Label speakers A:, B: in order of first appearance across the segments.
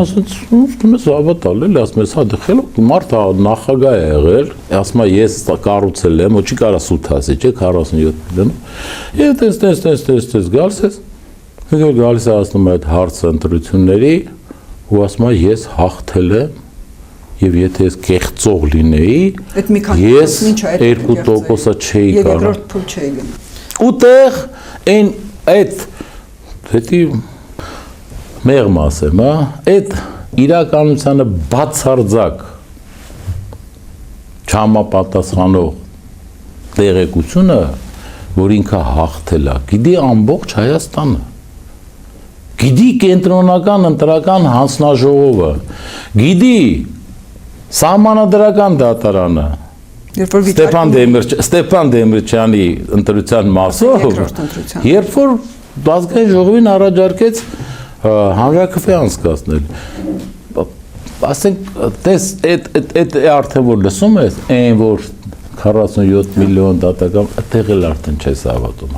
A: Ասաց, ես հավատալ էլ, ասում ես, հա դխել, մարդը նախագահ է եղել, ասում է, ես կառուցել եմ, ու չի կարա սուտ ասի, չէ, 47 միլիոն։ Ես գալիս ես, գալիս է ասում է այդ հարցը ընտրությունների, ու ասում է, ես հաղթել եմ, եւ եթե ես կեղծող լինեի, ես 2%-ը չէի կարող։ Եվ երկրորդ փուլ չէի գնա։ Ուտեղ այն այդ դեպի մեղմ ասեմ, հա, այդ իրականությանը բացարձակ չհամապատասխանող տեղեկությունը, որ ինքը հաղթել է, գիտի ամբողջ Հայաստանը, գիտի կենտրոնական ընտրական հանձնաժողովը, գիտի Սահմանադրական դատարանը, Ստեփան Դեմիրճյանի ընտրության մասով, երբ որ ազգային ժողովին առաջարկեց հանրաքվե անցկացնել, ասենք, տես, այդ արդեն որ լսում ես, այն որ 47 միլիոն դատական, այդտեղ էլ արդեն չես հավատում,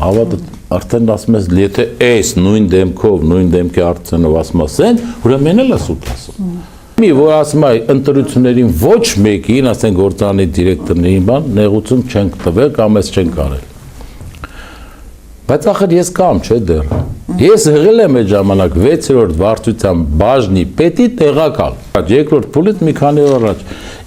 A: արդեն ասում ես, եթե այս նույն դեմքով, նույն դեմքի արդյունով ասում ասեն, ուրեմն էլ է սուտ ասում։ Մի որ ասում է ընտրություններին ոչ մեկին, ասենք գործանի դիրեկտորներին բան, նեղություն չենք տվել կամ ես չենք արել։ Բայց ախր ես կամ չէ դեռ։ Ես եղել եմ այդ ժամանակ 6-րդ վարչության բաժնի պետի տեղակալ։ Երկրորդ փուլից մի քանի օր առաջ։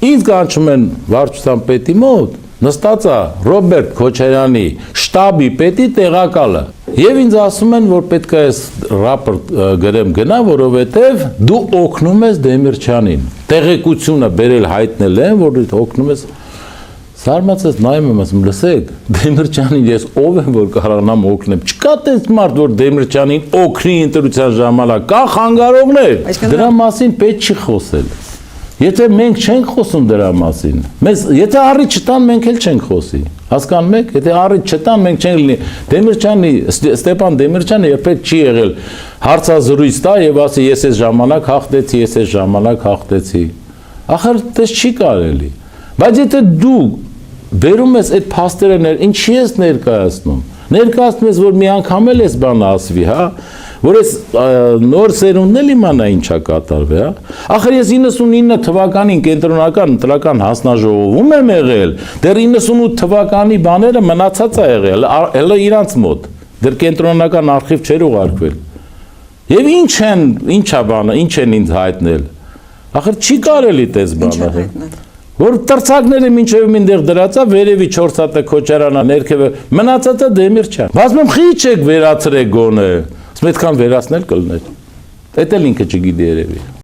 A: Ինձ կանչում են վարչության պետի մոտ, նստած է Ռոբերտ Քոչարյանի շտաբի պետի տեղակալը։ Եվ ինձ ասում են, որ պետք է այս ռապորտ գրեմ գնա, որովհետև դու օգնում ես Դեմիրճյանին։ Տեղեկությունը բերել հայտնել են, որ օգնում ես։ Զարմացած նայում եմ, ասում, լսեք, Դեմիրճյանին ես ով եմ, որ կարողանամ օգնեմ։ Չկա տես մարդ, որ Դեմիրճյանին օգնի ընտրության ժամանակ, կա խանգարողներ։ Դրա մասին պետք չի խոսել։ Եթե մենք չենք խոսում դրա մասին, եթե առիթ չտան, մենք էլ չենք խոսի, հասկանում եք, եթե առիթ չտան, մենք չենք լինի, Դեմիրճյանի, Ստեփան Դեմիրճյանը երբեք չի եղել հարցազրույց տա եւ ասի ես այս ժամանակ հաղթեցի, ես այս ժամանակ հաղթեցի, ախր դες չի կարելի, բայց եթե դու բերում ես այդ փաստերը, ինչի ես ներկայացնում ես, որ մի անգամ էլ ես բանը ասվի, հա, որ ես նոր սերունդն էլ իմանա ինչա կատարվի, հա։ Ախր ես 99 թվականին կենտրոնական ընտրական հանձնաժողովում եմ եղել, դեռ 98 թվականի բաները մնացած է եղել, հələ իրանց մոտ, դեռ կենտրոնական արխիվ չէր ուղարկվել։ Եվ ինչա բանը, ինչ են ինձ հայտնել։ Ախր չի կարելի տես բանը։ Որ տրցակները մինչև մինտեղ դրածա, վերևի 4 հատը Քոչարյանը, ներքևը մնացածը Դեմիրճյան։ Ասում եմ, խի չեք վերացրեք գոնե։ Այդքան վերացնել կլներ։ Էդ էլ ինքը չգիտի երևի։